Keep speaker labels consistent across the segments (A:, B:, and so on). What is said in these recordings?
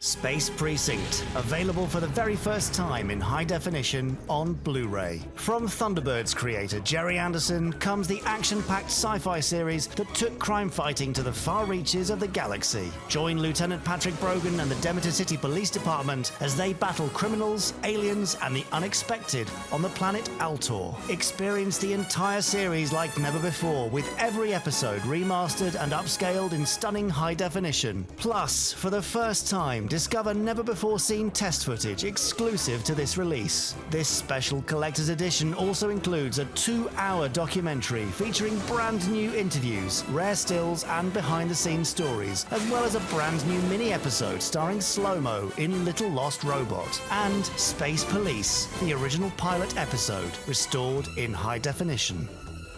A: Space Precinct, available for the very first time in high definition on Blu-ray. From Thunderbirds creator Gerry Anderson comes the action-packed sci-fi series that took crime fighting to the far reaches of the galaxy. Join Lieutenant Patrick Brogan and the Demeter City Police Department as they battle criminals, aliens, and the unexpected on the planet Altor. Experience the entire series like never before, with every episode remastered and upscaled in stunning high definition. Plus, for the first time, discover never-before-seen test footage exclusive to this release. This special collector's edition also includes a 2-hour documentary featuring brand new interviews, rare stills, and behind-the-scenes stories, as well as a brand new mini-episode starring Slow-Mo in Little Lost Robot, and Space Police, the original pilot episode, restored in high definition.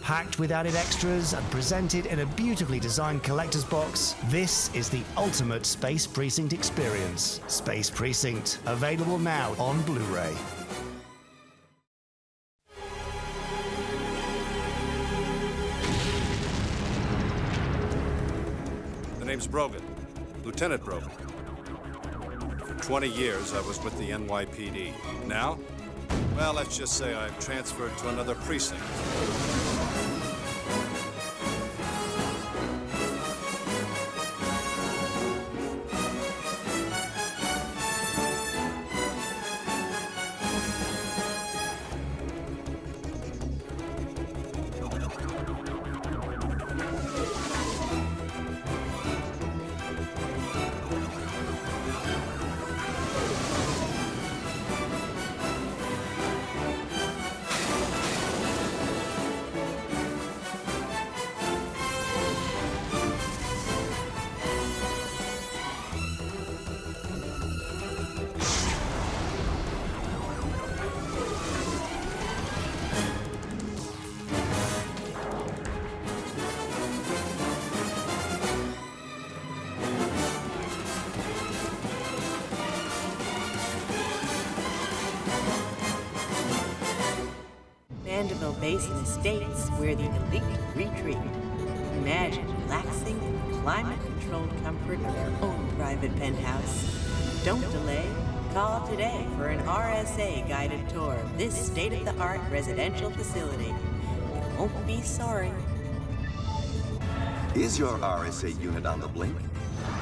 A: Packed with added extras and presented in a beautifully designed collector's box, this is the ultimate Space Precinct experience. Space Precinct, available now on Blu-ray.
B: The name's Brogan, Lieutenant Brogan. For 20 years, I was with the NYPD. Now, well, let's just say I've transferred to another precinct.
C: Basin estates where the elite retreat. Imagine relaxing in the climate-controlled comfort of your own private penthouse. Don't delay. Call today for an RSA guided tour of this state-of-the-art residential facility. You won't be sorry.
D: Is your RSA unit on the blink?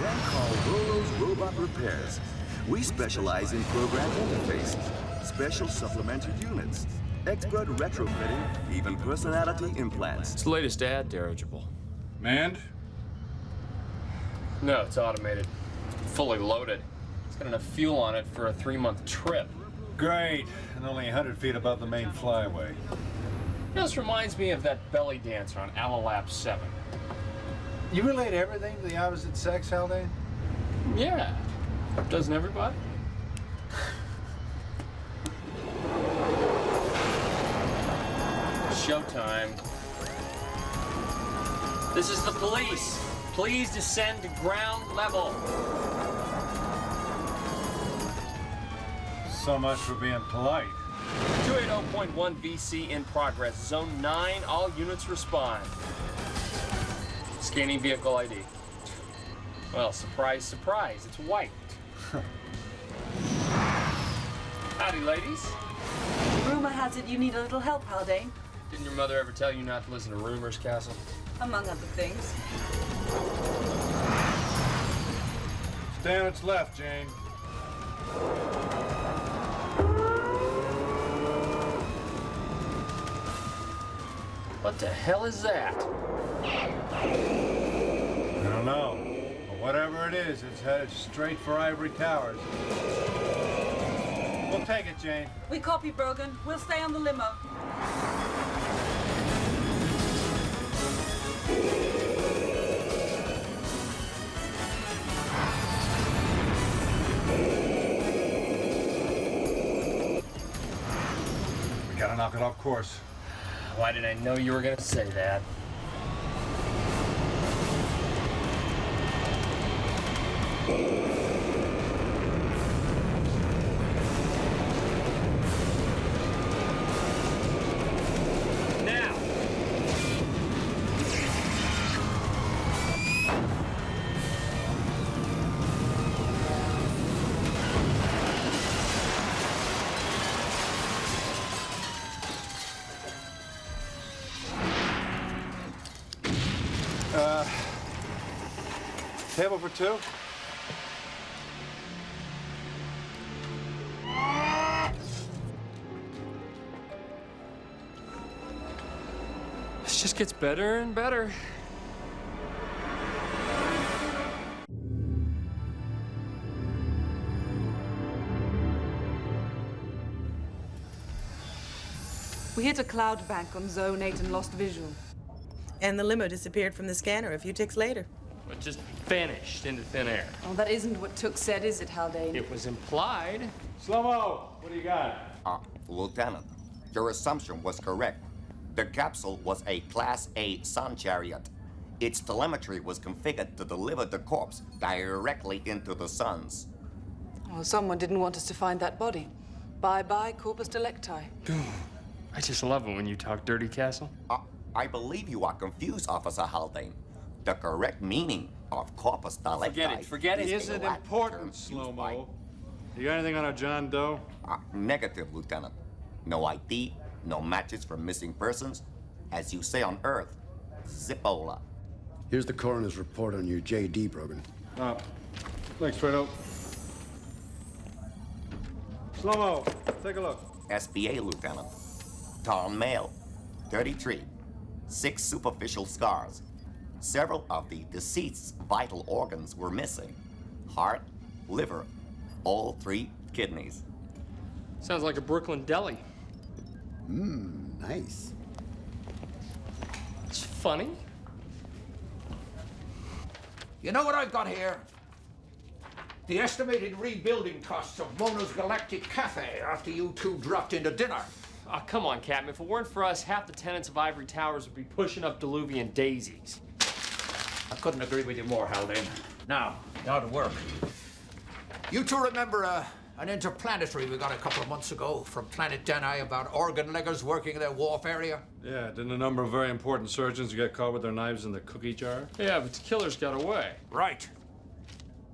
D: Then call Rolo's Robot Repairs. We specialize in program interfaces, special supplementary units, expert retrofitting, even personality implants.
E: It's the latest ad dirigible.
B: Manned?
E: No, it's automated. Fully loaded. It's got enough fuel on it for a 3-month trip.
B: Great, and only 100 feet above the main flyway.
E: This reminds me of that belly dancer on Alalap 7.
B: You relate everything to the opposite sex, Haldane?
E: Yeah. Doesn't everybody? Showtime. This is the police. Please descend to ground level.
B: So much for being polite.
E: 280.1 VC in progress. Zone 9, all units respond. Scanning vehicle ID. Well, surprise, surprise, it's white. Howdy, ladies.
F: Rumor has it you need a little help, Haldane.
E: Didn't your mother ever tell you not to listen to rumors, Castle?
F: Among other things.
B: Stay on its left, Jane.
E: What the hell is that?
B: I don't know. But whatever it is, it's headed straight for Ivory Towers. We'll take it, Jane.
F: We copy, Brogan. We'll stay on the limo.
B: We gotta knock it off course.
E: Why did I know you were gonna say that? Now!
B: table for two?
E: This just gets better and better.
F: We hit a cloud bank on Zone 8 and lost visual.
C: And the limo disappeared from the scanner a few ticks later.
E: It just vanished into thin air.
F: Oh, that isn't what Took said, is it, Haldane?
E: It was implied.
B: Slow-mo, what do you got?
G: Lieutenant, your assumption was correct. The capsule was a Class A sun chariot. Its telemetry was configured to deliver the corpse directly into the suns.
F: Oh, someone didn't want us to find that body. Bye-bye, corpus delicti.
E: I just love it when you talk dirty, Castle.
G: I believe you are confused, Officer Haldane. The correct meaning of corpus delicti...
E: Forget it.
B: Is it important, Slow-mo? You got anything on a John Doe?
G: Negative, Lieutenant. No ID, no matches for missing persons. As you say on Earth, Zippola.
H: Here's the coroner's report on your JD, Brogan.
B: Thanks, Fredo. Slow-mo, take a look.
G: SBA, Lieutenant. Tarn male, 33. 6 superficial scars. Several of the deceased's vital organs were missing. Heart, liver, all 3 kidneys.
E: Sounds like a Brooklyn deli.
H: Nice.
E: It's funny.
I: You know what I've got here? The estimated rebuilding costs of Mona's Galactic Cafe after you two dropped into dinner.
E: Oh, come on, Captain. If it weren't for us, half the tenants of Ivory Towers would be pushing up Diluvian daisies.
I: I couldn't agree with you more, Haldane. Now to work. You two remember an interplanetary we got a couple of months ago from planet Danae about organleggers working in their wharf area?
B: Yeah, didn't a number of very important surgeons get caught with their knives in the cookie jar?
E: Yeah, but the killers got away.
I: Right.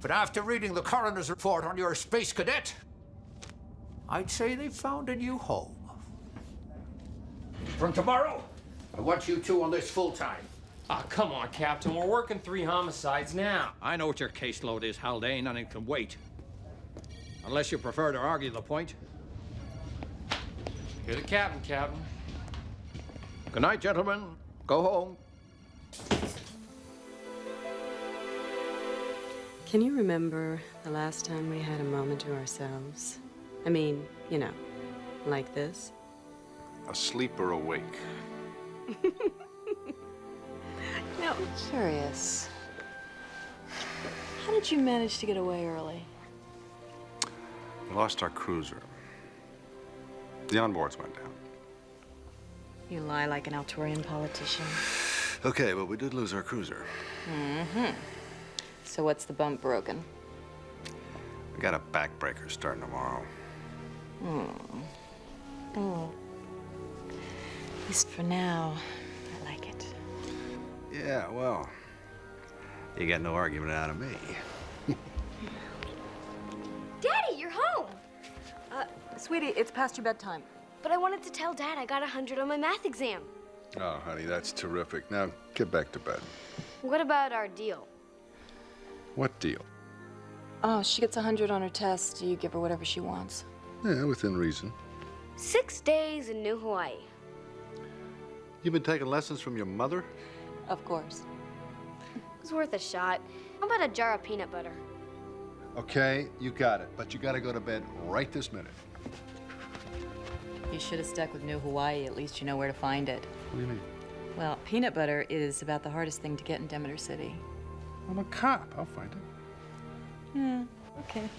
I: But after reading the coroner's report on your space cadet, I'd say they found a new home. From tomorrow, I want you two on this full-time.
E: Ah, come on, Captain. We're working 3 homicides now.
I: I know what your caseload is, Haldane, and it can wait. Unless you prefer to argue the point.
E: You're the captain, Captain.
I: Good night, gentlemen. Go home.
J: Can you remember the last time we had a moment to ourselves? I mean, you know, like this?
B: Asleep or awake?
J: No, I'm curious. How did you manage to get away early?
B: We lost our cruiser. The onboards went down.
J: You lie like an Altorian politician.
B: Okay, but we did lose our cruiser.
J: So what's the bump, Brogan?
B: We got a backbreaker starting tomorrow.
J: At least for now, I like it.
B: Yeah, well, you got no argument out of me.
K: Daddy, you're home!
J: Sweetie, it's past your bedtime.
K: But I wanted to tell Dad I got 100 on my math exam.
B: Oh, honey, that's terrific. Now, get back to bed.
K: What about our deal?
B: What deal?
J: Oh, she gets 100 on her test. You give her whatever she wants.
B: Yeah, within reason.
K: 6 days in New Hawaii.
B: You've been taking lessons from your mother?
J: Of course.
K: It was worth a shot. How about a jar of peanut butter?
B: Okay, you got it. But you gotta go to bed right this minute.
J: You should have stuck with New Hawaii. At least you know where to find it.
B: What do you mean?
J: Well, peanut butter is about the hardest thing to get in Demeter City.
B: I'm a cop. I'll find it.
J: Yeah, okay.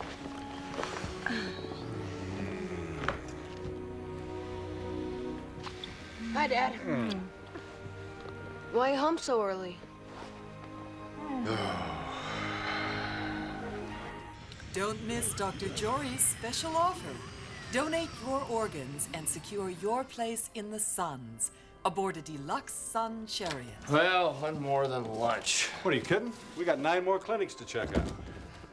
K: Hi, Dad. Why you home so early?
C: Don't miss Dr. Jory's special offer. Donate your organs and secure your place in the suns aboard a deluxe sun chariot.
E: Well, one more than lunch.
B: What, are you kidding? We got 9 more clinics to check out.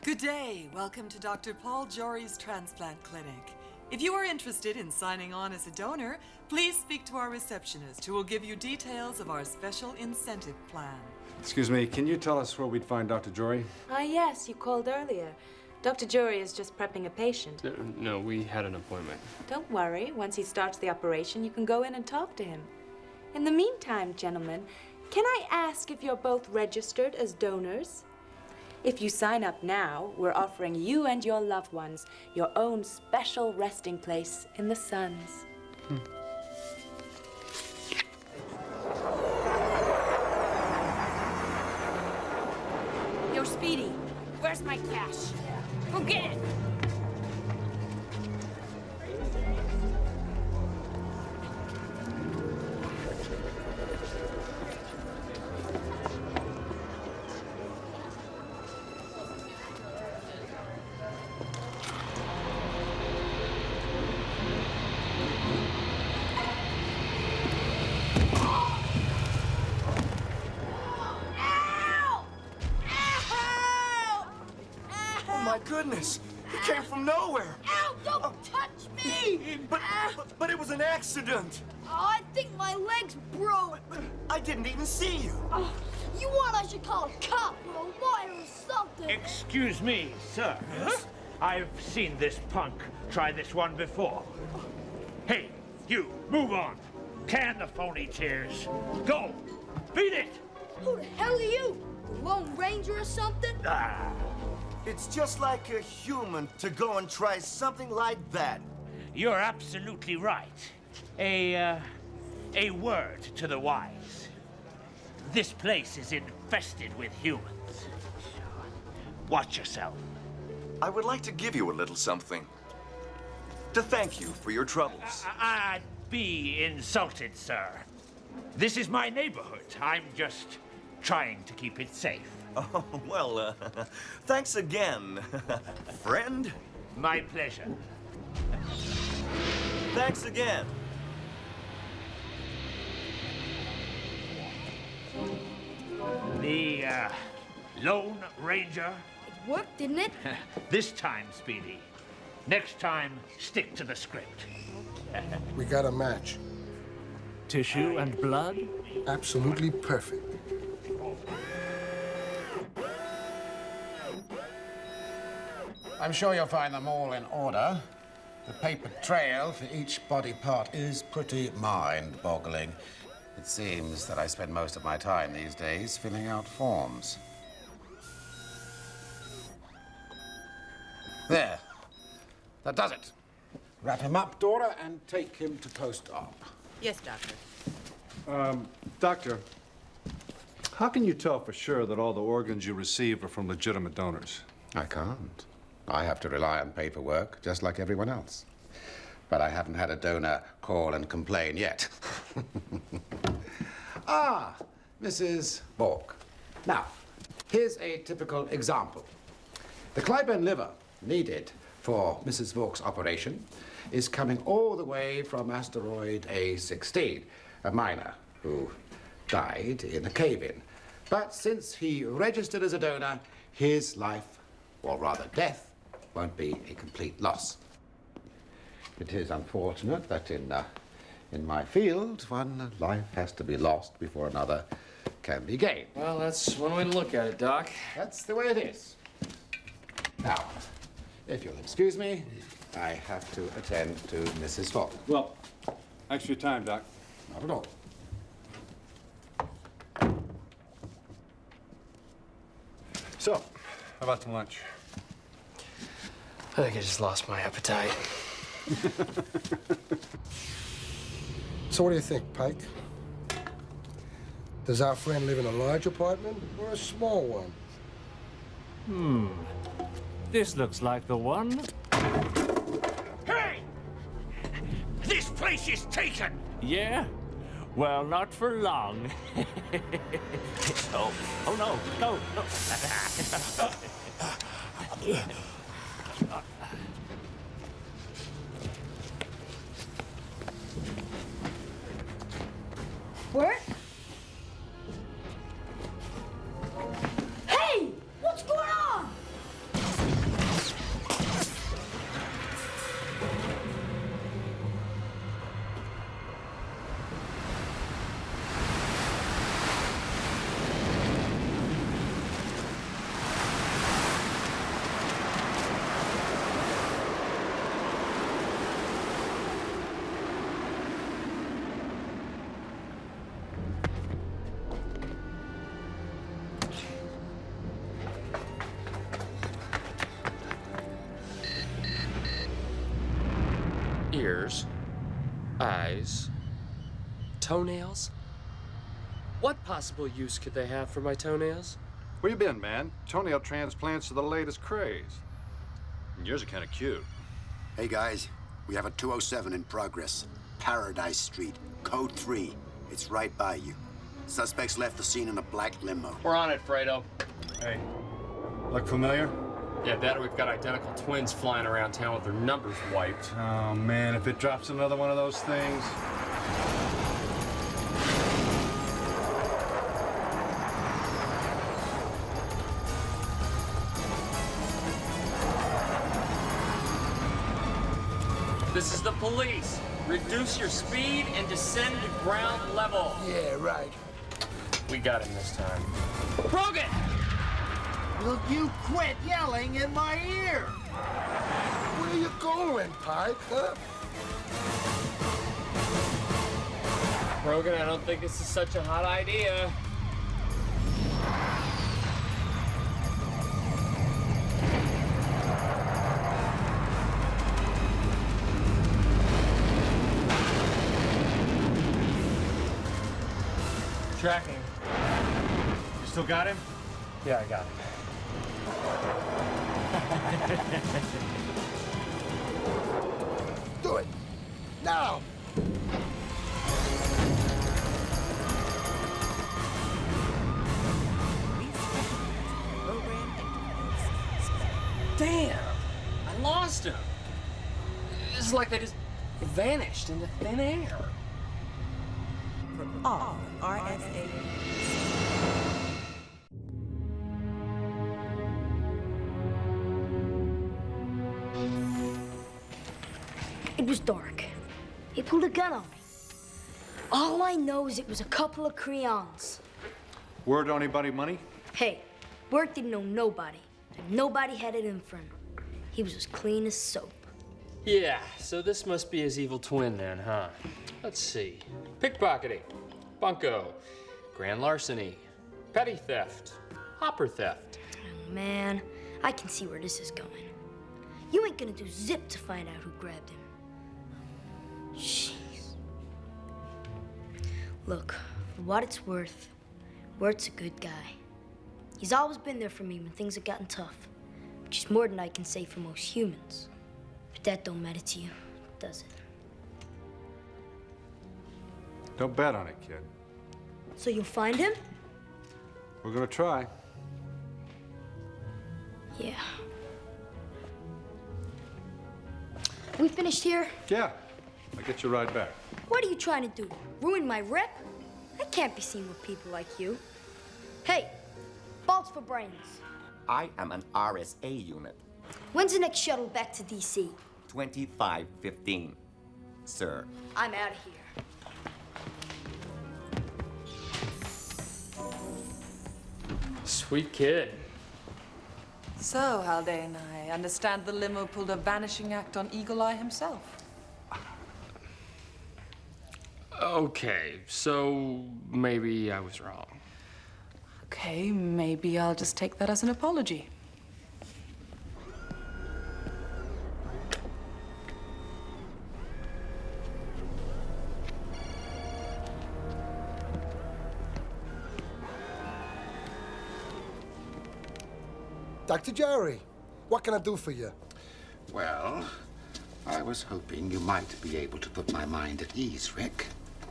C: Good day. Welcome to Dr. Paul Jory's transplant clinic. If you are interested in signing on as a donor, please speak to our receptionist who will give you details of our special incentive plan.
B: Excuse me, can you tell us where we'd find Dr. Jory?
J: Yes, you called earlier. Dr. Jury is just prepping a patient.
E: No, we had an appointment.
J: Don't worry. Once he starts the operation, you can go in and talk to him. In the meantime, gentlemen, can I ask if you're both registered as donors? If you sign up now, we're offering you and your loved ones your own special resting place in the suns.
L: Yo, Speedy, where's my cash? Go get it!
D: Goodness, it came from nowhere.
L: Ow, don't touch me!
D: But it was an accident.
L: Oh, I think my leg's broke.
D: I didn't even see you.
L: Oh, you want I should call a cop or a lawyer or something?
M: Excuse me, sir. Huh? I've seen this punk try this one before. Hey, you, move on. Can the phony tears. Go, beat it!
L: Who the hell are you? The Lone Ranger or something?
D: It's just like a human to go and try something like that.
M: You're absolutely right. A word to the wise. This place is infested with humans. Watch yourself.
D: I would like to give you a little something. To thank you for your troubles.
M: I'd be insulted, sir. This is my neighborhood. I'm just trying to keep it safe.
D: Oh, well, thanks again, friend.
M: My pleasure.
D: Thanks again.
M: The, Lone Ranger?
L: It worked, didn't it?
M: This time, Speedy. Next time, stick to the script.
N: We got a match.
O: Tissue and blood?
N: Absolutely perfect.
I: I'm sure you'll find them all in order. The paper trail for each body part is pretty mind-boggling. It seems that I spend most of my time these days filling out forms. There. That does it. Wrap him up, Dora, and take him to post-op.
C: Yes, Doctor.
B: Doctor, how can you tell for sure that all the organs you receive are from legitimate donors?
I: I can't. I have to rely on paperwork, just like everyone else. But I haven't had a donor call and complain yet. Mrs. Bork. Now, here's a typical example. The Clyburn liver needed for Mrs. Bork's operation is coming all the way from asteroid A16, a miner who died in a cave-in. But since he registered as a donor, his life, or rather death, won't be a complete loss. It is unfortunate that in my field, one life has to be lost before another can be gained.
E: Well, that's one way to look at it, Doc.
I: That's the way it is. Now, if you'll excuse me, I have to attend to Mrs. Falk.
B: Well, thanks for your time, Doc.
I: Not at all.
B: So, how about some lunch?
E: I think I just lost my appetite.
N: So what do you think, Pike? Does our friend live in a large apartment or a small one?
O: This looks like the one.
M: Hey! This place is taken!
O: Yeah? Well, not for long. Oh no, no, no.
L: Where? Hey! What's going on?
E: ears, eyes, toenails? What possible use could they have for my toenails?
B: Where you been, man? Toenail transplants are the latest craze. And yours are kind of cute.
H: Hey, guys. We have a 207 in progress. Paradise Street, code 3. It's right by you. Suspects left the scene in a black limo.
E: We're on it, Fredo.
B: Hey, look familiar?
E: Yeah, that or we've got identical twins flying around town with their numbers wiped.
B: Oh, man, if it drops another one of those things.
E: This is the police. Reduce your speed and descend to ground level.
N: Yeah, right.
E: We got him this time. Brogan!
I: Will you quit yelling in my ear?
N: Where are you going, Pike, huh?
E: Brogan, I don't think this is such a hot idea. Tracking.
B: You still got him?
E: Yeah, I got him.
N: Do it. Now.
E: Damn! I lost him. It's like they just vanished into thin air.
C: From all RSA.
P: It was dark. He pulled a gun on me. All I know is it was a couple of crayons.
B: Word on anybody money?
P: Hey, Work didn't know nobody, and nobody had it in for him. He was as clean as soap.
E: Yeah, so this must be his evil twin then, huh? Let's see. Pickpocketing, bunco, grand larceny, petty theft, hopper theft.
P: Oh, man, I can see where this is going. You ain't gonna do zip to find out who grabbed him. Jeez. Look, for what it's worth, Wirt's a good guy. He's always been there for me when things have gotten tough, which is more than I can say for most humans. But that don't matter to you, does it?
B: Don't bet on it, kid.
P: So you'll find him?
B: We're gonna try.
P: Yeah. We finished here?
B: Yeah, I'll get you right back.
P: What are you trying to do? Ruin my rep? I can't be seen with people like you. Hey, bolts for brains.
G: I am an RSA unit.
P: When's the next shuttle back to DC?
G: 2515, sir.
P: I'm out of here.
E: Sweet kid.
F: So, Haldane, I understand the limo pulled a vanishing act on Eagle Eye himself.
E: Okay, so maybe I was wrong.
F: Okay, maybe I'll just take that as an apology.
N: Dr. Gerry, what can I do for you?
Q: Well, I was hoping you might be able to put my mind at ease, Rick.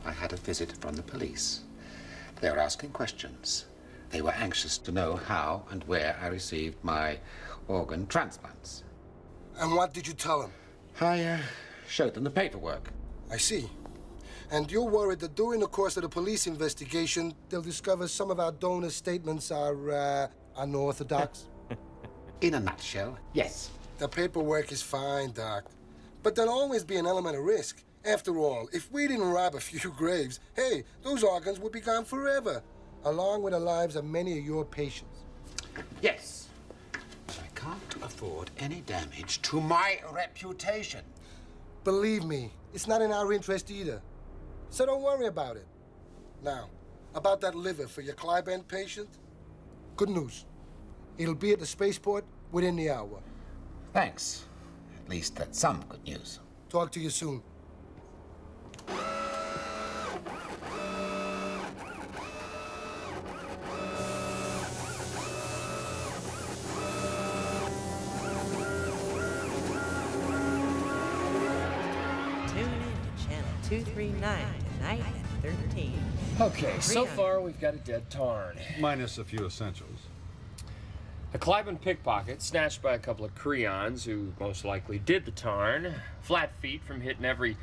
Q: I had a visit from the police. They were asking questions. They were anxious to know how and where I received my organ transplants.
N: And what did you tell them?
Q: I showed them the paperwork.
N: I see. And you're worried that during the course of the police investigation, they'll discover some of our donors' statements are unorthodox?
Q: In a nutshell, yes.
N: The paperwork is fine, Doc. But there'll always be an element of risk. After all, if we didn't rob a few graves, hey, those organs would be gone forever, along with the lives of many of your patients.
Q: Yes. But I can't afford any damage to my reputation.
N: Believe me, it's not in our interest either. So don't worry about it. Now, about that liver for your Clyburn patient, good news. It'll be at the spaceport within the hour.
Q: Thanks. At least that's some good news.
N: Talk to you soon.
C: 239 tonight at 13.
E: Okay, so far we've got a dead Tarn.
B: Minus a few essentials.
E: A Cliven pickpocket snatched by a couple of Creons who most likely did the Tarn. Flat feet from hitting every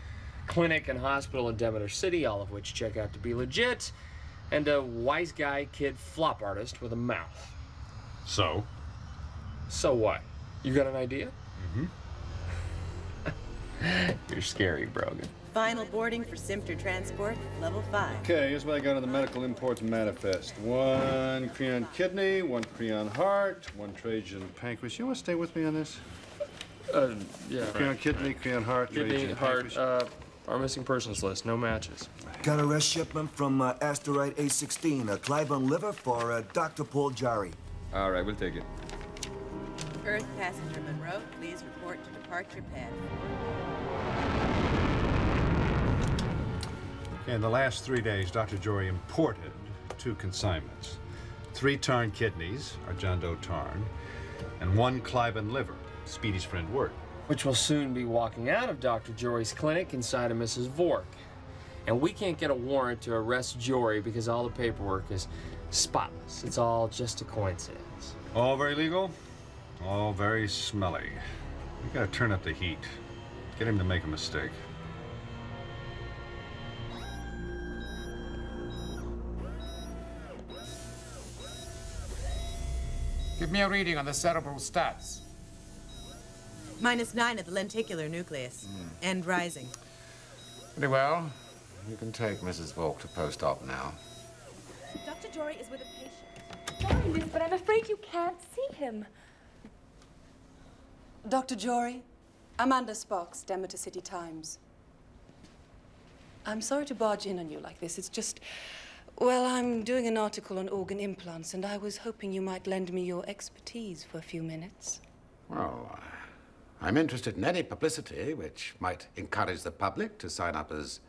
E: clinic and hospital in Demeter City, all of which check out to be legit. And a wise guy kid flop artist with a mouth.
B: So?
E: So what? You got an idea?
B: Mm-hmm.
E: You're scary, Brogan.
C: Final boarding for Simter Transport, level 5.
B: Okay, here's what I got on the medical imports manifest. 1 Creon kidney, 1 Creon heart, 1 Trajan pancreas. You want to stay with me on this?
E: Yeah.
B: Creon kidney, Creon heart,
E: Kidney,
B: Trajan
E: heart,
B: pancreas.
E: our missing persons list, no matches.
R: Got a rest shipment from Asteroid A16, a Cliven liver for Dr. Paul Gerry.
B: All right, we'll take it.
C: Earth passenger Monroe, please report to departure pad.
B: Okay, in the last 3 days, Dr. Jory imported 2 consignments. 3 Tarn kidneys, our John Doe Tarn, and 1 Cliven liver, Speedy's friend Wirt.
E: Which will soon be walking out of Dr. Jory's clinic inside of Mrs. Vork. And we can't get a warrant to arrest Jory because all the paperwork is spotless. It's all just a coincidence.
B: All very legal, all very smelly. We gotta turn up the heat. Get him to make a mistake.
Q: Give me a reading on the cerebral stats.
C: -9 at the lenticular nucleus. And rising.
Q: Very well. You can take Mrs. Vork to post-op now.
J: Dr. Jory is with a patient. Sorry, miss, but I'm afraid you can't see him.
F: Dr. Jory, Amanda Sparks, Demeter City Times. I'm sorry to barge in on you like this. It's just, well, I'm doing an article on organ implants, and I was hoping you might lend me your expertise for a few minutes.
Q: Well, I'm interested in any publicity which might encourage the public to sign up as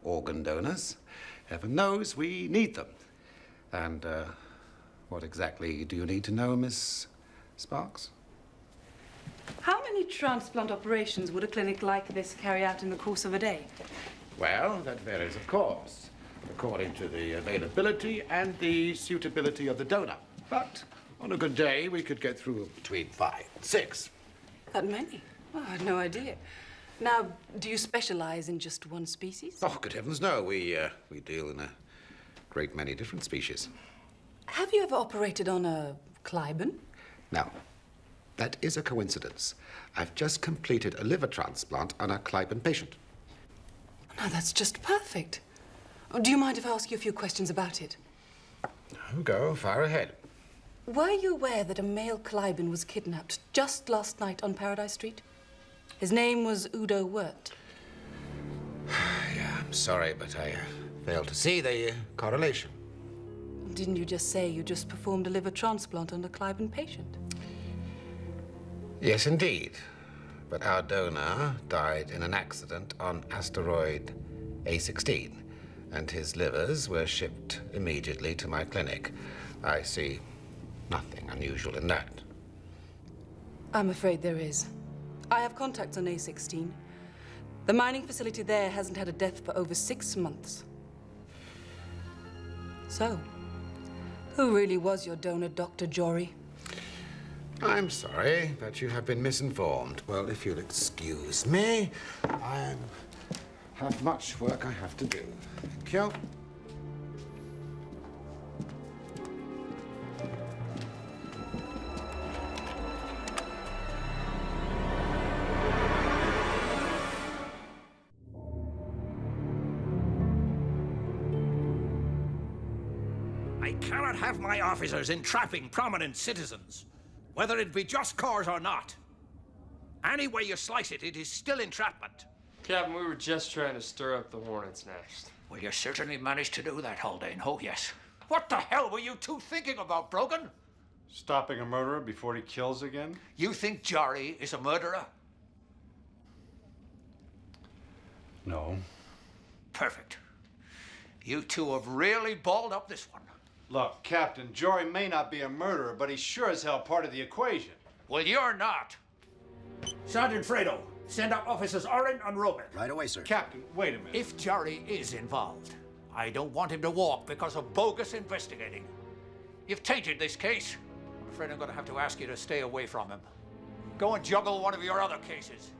Q: organ donors. Heaven knows we need them. And what exactly do you need to know, Miss Sparks?
F: How many transplant operations would a clinic like this carry out in the course of a day?
Q: Well, that varies, of course, according to the availability and the suitability of the donor. But on a good day, we could get through between 5 and 6.
F: That many? Oh, I had no idea. Now, do you specialize in just one species?
Q: Oh, good heavens, no. We deal in a great many different species.
F: Have you ever operated on a Cliven?
Q: Now, that is a coincidence. I've just completed a liver transplant on a Cliven patient.
F: No, that's just perfect. Oh, do you mind if I ask you a few questions about it?
Q: No, go far ahead.
F: Were you aware that a male Cliven was kidnapped just last night on Paradise Street? His name was Udo Wirt.
Q: Yeah, I'm sorry, but I failed to see the correlation.
F: Didn't you just say you just performed a liver transplant on a Cliven patient?
Q: Yes, indeed. But our donor died in an accident on asteroid A16, and his livers were shipped immediately to my clinic. I see nothing unusual in that.
F: I'm afraid there is. I have contacts on A16. The mining facility there hasn't had a death for over 6 months. So, who really was your donor, Dr. Jory?
Q: I'm sorry, but you have been misinformed. Well, if you'll excuse me, I have much work I have to do. Thank you.
M: I cannot have my officers entrapping prominent citizens, whether it be just cause or not. Any way you slice it, it is still entrapment.
E: Captain, we were just trying to stir up the hornet's nest.
M: Well, you certainly managed to do that, Haldane. Oh, yes. What the hell were you two thinking about, Brogan?
B: Stopping a murderer before he kills again?
M: You think Gerry is a murderer?
B: No.
M: Perfect. You two have really balled up this one.
B: Look, Captain, Jory may not be a murderer, but he's sure as hell part of the equation.
M: Well, you're not. Sergeant Fredo,
I: Send up officers Oren and Robert.
H: Right away, sir.
I: Captain, wait a minute. If Gerry is involved, I don't want him to walk because of bogus investigating. You've tainted this case. I'm afraid I'm going to have to ask you to stay away from him. Go and juggle one of your other cases.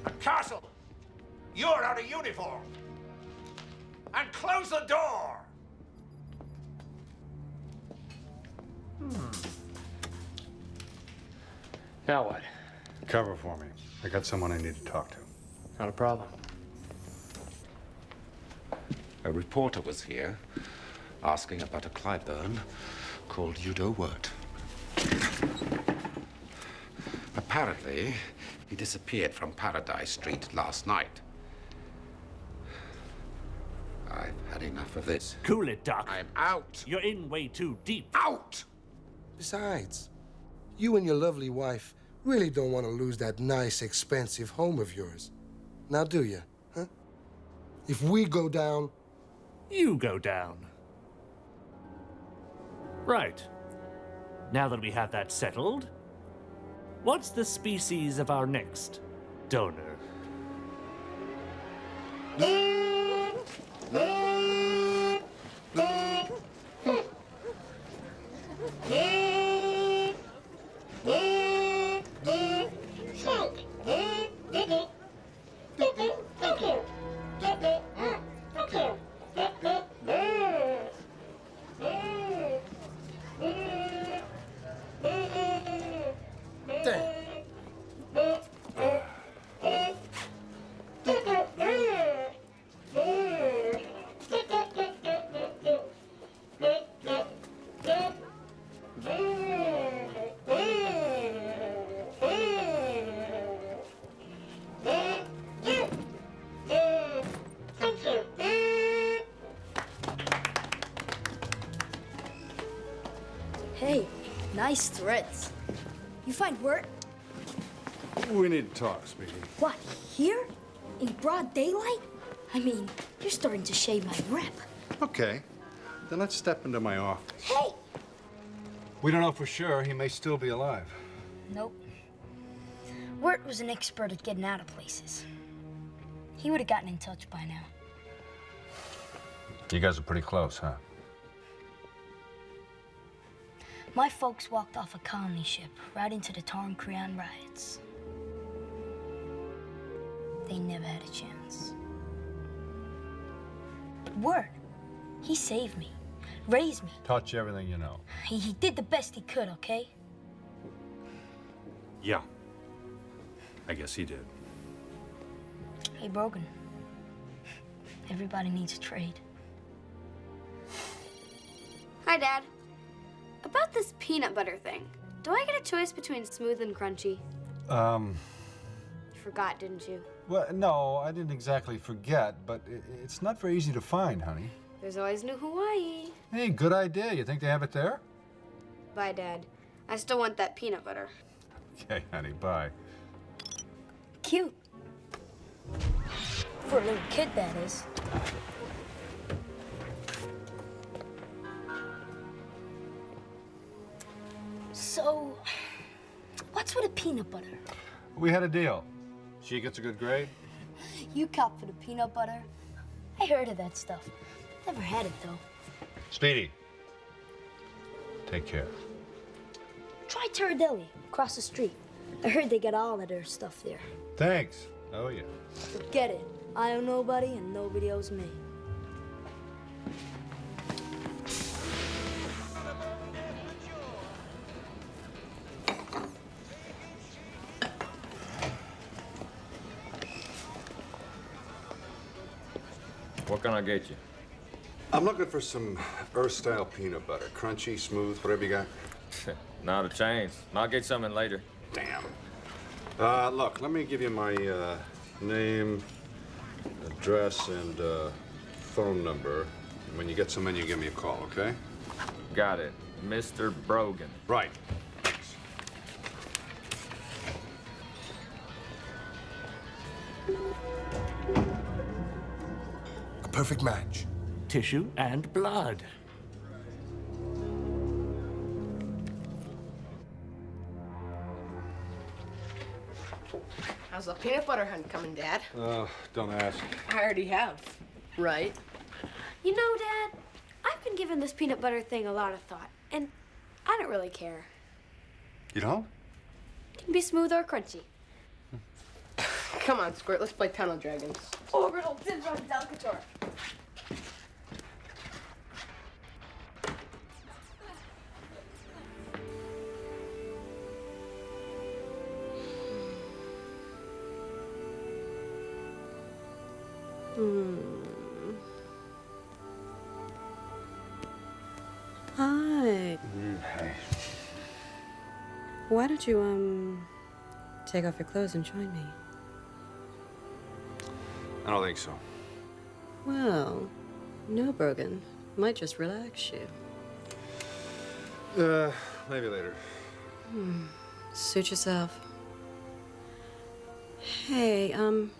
I: And Castle, you're out of uniform. And close the door.
E: Now what?
B: Cover for me. I got someone I need to talk to.
E: Not a problem.
Q: A reporter was here asking about a Clyburn called Udo Wirt. Apparently, he disappeared from Paradise Street last night. I've had enough of this.
O: Cool it, Doc.
Q: I'm out.
O: You're in way too deep.
Q: Out!
N: Besides, you and your lovely wife really don't want to lose that nice, expensive home of yours. Now, do you? Huh? If we go down...
O: You go down. Right. Now that we have that settled, what's the species of our next donor?
P: Hey, nice threads. You find Wirt?
B: We need to talk, Speedy.
P: What, here? In broad daylight? I mean, you're starting to shave my rep.
B: Okay. Then let's step into my office.
P: Hey!
B: We don't know for sure. He may still be alive.
P: Nope. Wirt was an expert at getting out of places. He would have gotten in touch by now.
B: You guys are pretty close, huh?
P: My folks walked off a colony ship right into the Tarn riots. They never had a chance. But Wirt, he saved me, raised me.
B: Taught you everything you know.
P: He did the best he could, okay?
B: Yeah. I guess he did.
P: Hey, Brogan. Everybody needs a trade.
K: Hi, Dad. About this peanut butter thing, do I get a choice between smooth and crunchy? You forgot, didn't you?
B: Well, no, I didn't exactly forget, but it's not very easy to find, honey.
K: There's always New Hawaii.
B: Hey, good idea. You think they have it there?
K: Bye, Dad. I still want that peanut butter.
B: Okay, honey, bye.
P: Cute. For a little kid, that is. So, what's with the peanut butter?
B: We had a deal. She gets a good grade.
P: You cop for the peanut butter? I heard of that stuff. Never had it, though.
B: Speedy. Take care.
P: Try Deli across the street. I heard they got all of their stuff there.
B: Thanks. Oh, yeah.
P: Forget it. I owe nobody, and nobody owes me.
S: What can I get you?
B: I'm looking for some Earth-style peanut butter. Crunchy, smooth, whatever you got.
S: Not a chance. I'll get something later.
B: Damn. Look, let me give you my name, address, and phone number. When you get some in, you give me a call, okay?
S: Got it. Mr. Brogan.
B: Right.
N: A perfect match.
O: Tissue and blood.
T: How's the peanut butter hunt coming, Dad?
B: Oh, don't ask.
T: I already have. Right?
K: You know, Dad, I've been giving this peanut butter thing a lot of thought, and I don't really care.
B: You don't?
K: It can be smooth or crunchy.
T: Come on, Squirt, let's play Tunnel Dragons. Orbital Dibs Delcator.
U: Hi.
B: Hey.
U: Why don't you, take off your clothes and join me?
B: I don't think so.
U: Well, no, Brogan. Might just relax you.
B: Maybe later.
U: Suit yourself. Hey,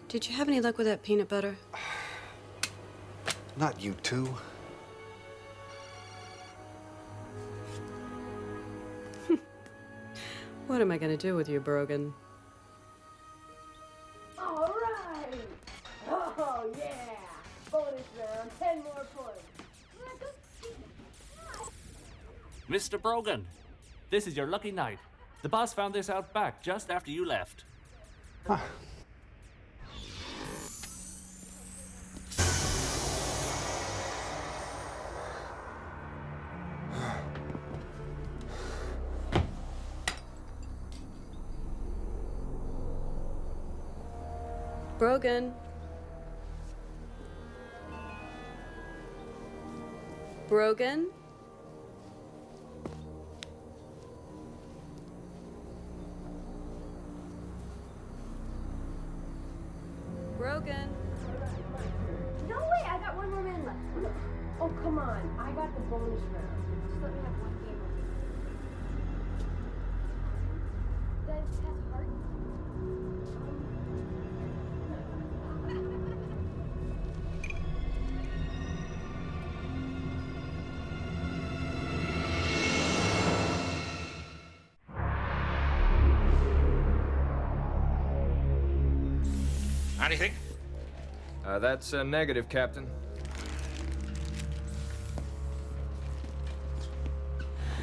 U: did you have any luck with that peanut butter?
B: Not you two.
U: What am I gonna do with you, Brogan?
T: All right. Oh, yeah. Bonus round, 10 more points.
O: Mr. Brogan, this is your lucky night. The boss found this out back just after you left.
U: Brogan. Brogan? Brogan.
T: No way, I got one more man left. Oh, come on. I got the bonus round. Just let me have one game. Does it have heart?
I: Anything?
S: That's a negative, Captain.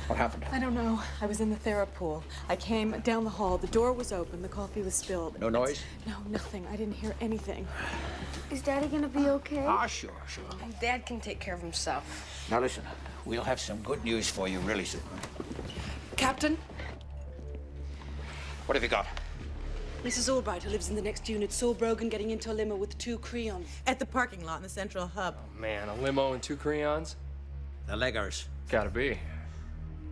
I: What happened?
V: I don't know. I was in the Therapool. I came down the hall. The door was open. The coffee was spilled.
I: No noise?
V: No, nothing. I didn't hear anything.
K: Is Daddy gonna be okay?
I: Ah, sure.
T: Dad can take care of himself.
I: Now listen, we'll have some good news for you really soon.
F: Captain,
I: What have you got?
F: Mrs. Albright, who lives in the next unit, saw Brogan getting into a limo with 2 Creons.
W: At the parking lot in the central hub.
E: Oh, man, a limo and 2 crayons?
I: The leggers.
E: Gotta be.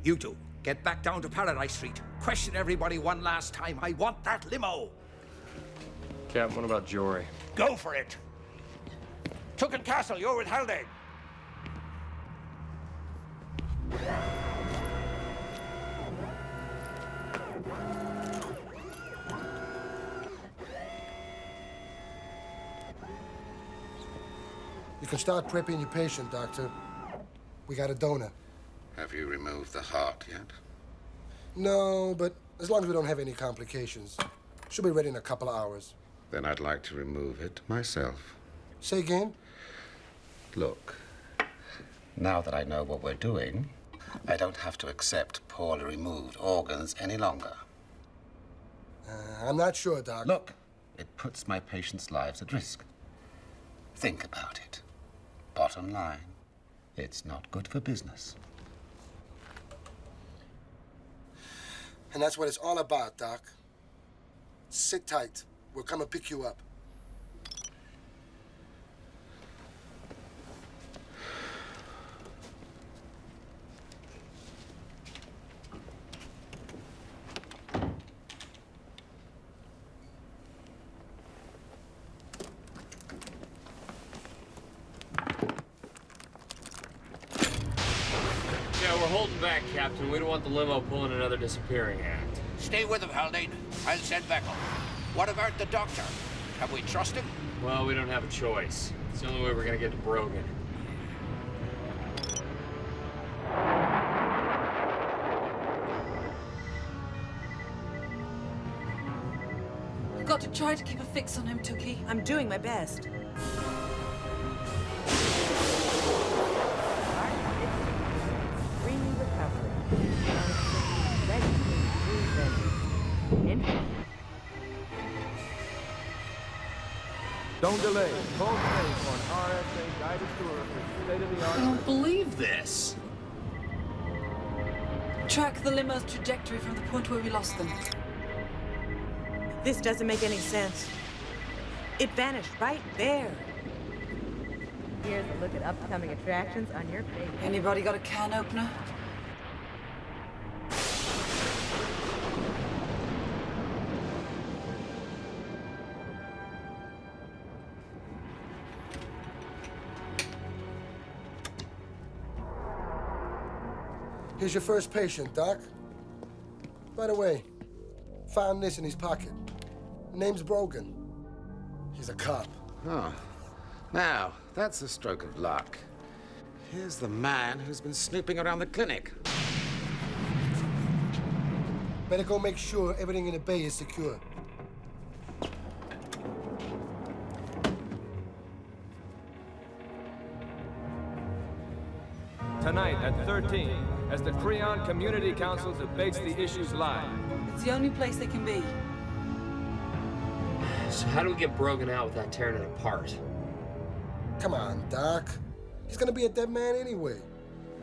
I: You two, get back down to Paradise Street. Question everybody one last time. I want that limo.
E: Cap, what about Jory?
I: Go for it. Tucken Castle, you're with Haldane.
N: You can start prepping your patient, Doctor. We got a donor.
Q: Have you removed the heart yet?
N: No, but as long as we don't have any complications. She'll be ready in a couple of hours.
Q: Then I'd like to remove it myself.
N: Say again?
Q: Look, now that I know what we're doing, I don't have to accept poorly removed organs any longer.
N: I'm not sure, Doc.
Q: Look, it puts my patients' lives at risk. Think about it. Bottom line, it's not good for business.
N: And that's what it's all about, Doc. Sit tight. We'll come and pick you up.
E: Yeah, we're holding back, Captain. We don't want the limo pulling another disappearing act.
I: Stay with him, Haldane. I'll send Beckel. What about the doctor? Can we trust him?
E: Well, we don't have a choice. It's the only way we're gonna get to Brogan.
F: got to try to keep a fix on him, Tookie.
W: I'm doing my best.
C: Freely recovered.
S: Don't delay. Call today for an RSA guided tour of the state-of-the-art.
E: I don't believe this.
F: Track the limo's trajectory from the point where we lost them.
W: This doesn't make any sense. It vanished right there.
C: Here's a look at upcoming attractions on your face.
F: Anybody got a can opener?
N: Here's your first patient, Doc. By the way, found this in his pocket. Name's Brogan. He's a cop.
Q: Oh. Now, that's a stroke of luck. Here's the man who's been snooping around the clinic.
N: Better go make sure everything in the bay is secure.
S: Tonight at 13, as the Creon Community Council debates the issues live.
F: It's the only place they can be.
E: So how do we get Brogan out without tearing it apart?
N: Come on, Doc. He's gonna be a dead man anyway.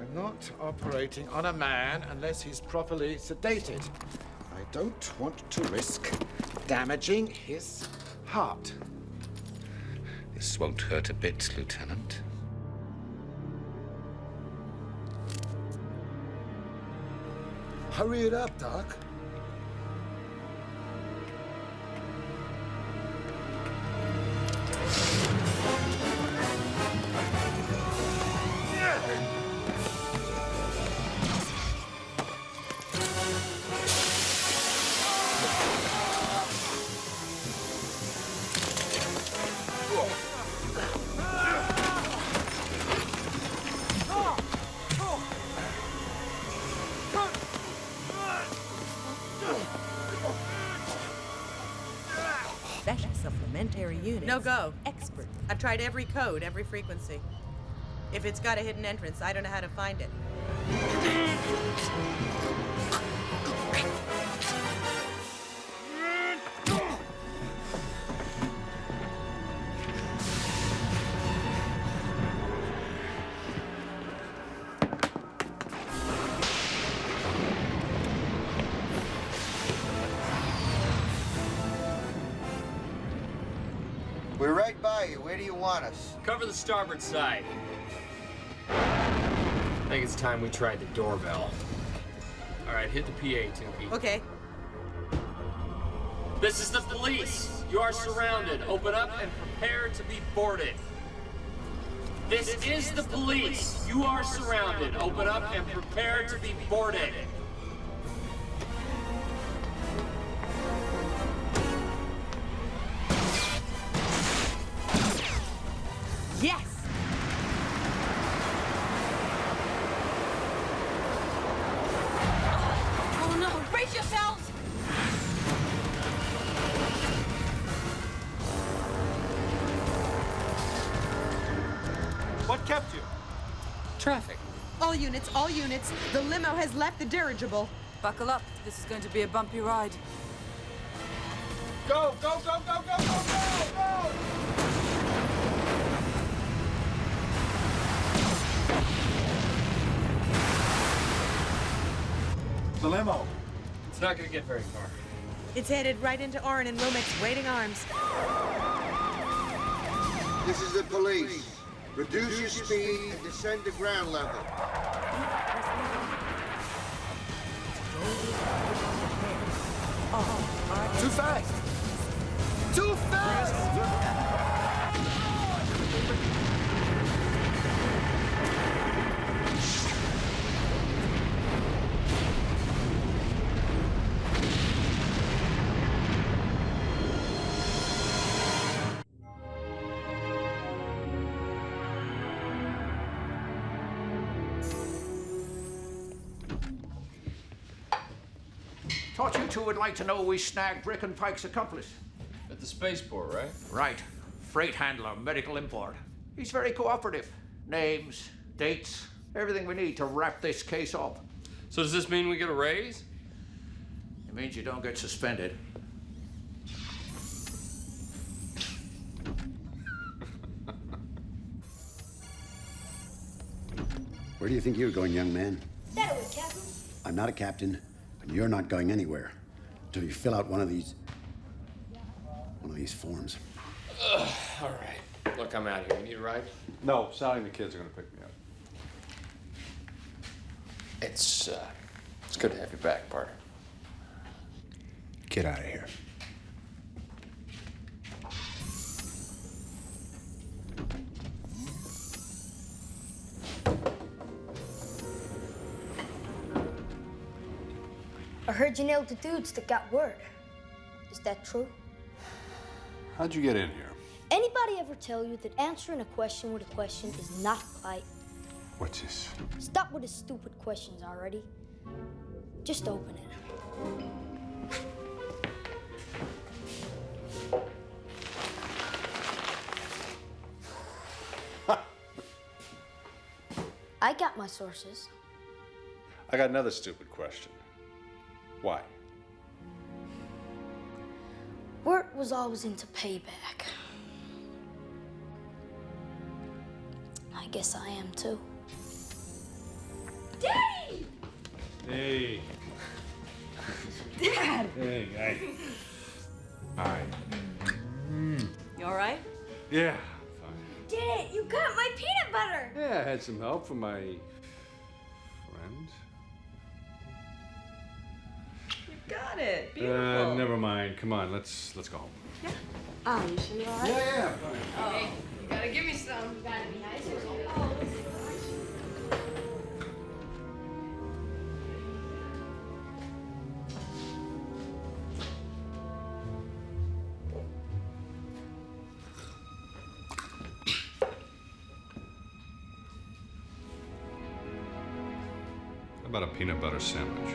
Q: I'm not operating on a man unless he's properly sedated. I don't want to risk damaging his heart. This won't hurt a bit, Lieutenant.
N: Hurry it up, Doc.
W: Special supplementary unit. No go. Expert. I've tried every code, every frequency. If it's got a hidden entrance, I don't know how to find it.
A: We're right by you. Where do you want us?
E: Cover the starboard side. I think it's time we tried the doorbell. All right, hit the PA, Tookie.
W: Okay.
E: This is the police. You are surrounded. Open up and prepare to be boarded. This is the police. You are surrounded. Open up and prepare to be boarded.
W: Yes!
F: Oh no, brace yourselves!
B: What kept you?
E: Traffic.
W: All units. The limo has left the dirigible.
F: Buckle up. This is going to be a bumpy ride.
B: Go, go, go, go, go, go, go, go! The limo.
E: It's not going to get very far.
W: It's headed right into Oren and Romek's waiting arms.
A: This is the police. Reduce your speed and descend to ground level.
N: Too fast! Too fast!
I: Thought you two would like to know we snagged Brick and Pike's accomplice.
E: the spaceport, right?
I: Right. Freight handler, medical import. He's very cooperative. Names, dates, everything we need to wrap this case up.
E: So does this mean we get a raise?
I: It means you don't get suspended.
H: Where do you think you're going, young man?
P: That way, Captain.
H: I'm not a captain, and you're not going anywhere until you fill out one of these forms.
E: All right. Look, I'm out of here. You need a ride?
B: No, Sally and the kids are going to pick me up.
E: It's good to have you back, partner.
H: Get out of here.
P: I heard you nailed the dudes that got word. Is that true?
B: How'd you get in here?
P: Anybody ever tell you that answering a question with a question is not polite?
B: What's this?
P: Stop with the stupid questions already. Just open it. I got my sources.
B: I got another stupid question. Why?
P: Wirt was always into payback. I guess I am too.
K: Daddy!
B: Hey.
K: Dad!
B: Hey, hey. All right.
V: You all right?
B: Yeah.
K: Did it! You got my peanut butter!
B: Yeah, I had some help from my friend.
V: Got it. Beautiful.
B: Never mind. Come on, let's go home.
V: Yeah. Oh, you sure you're all right?
B: Yeah, fine.
K: Hey, you gotta give me some. You gotta be nice or something.
B: How about a peanut butter sandwich?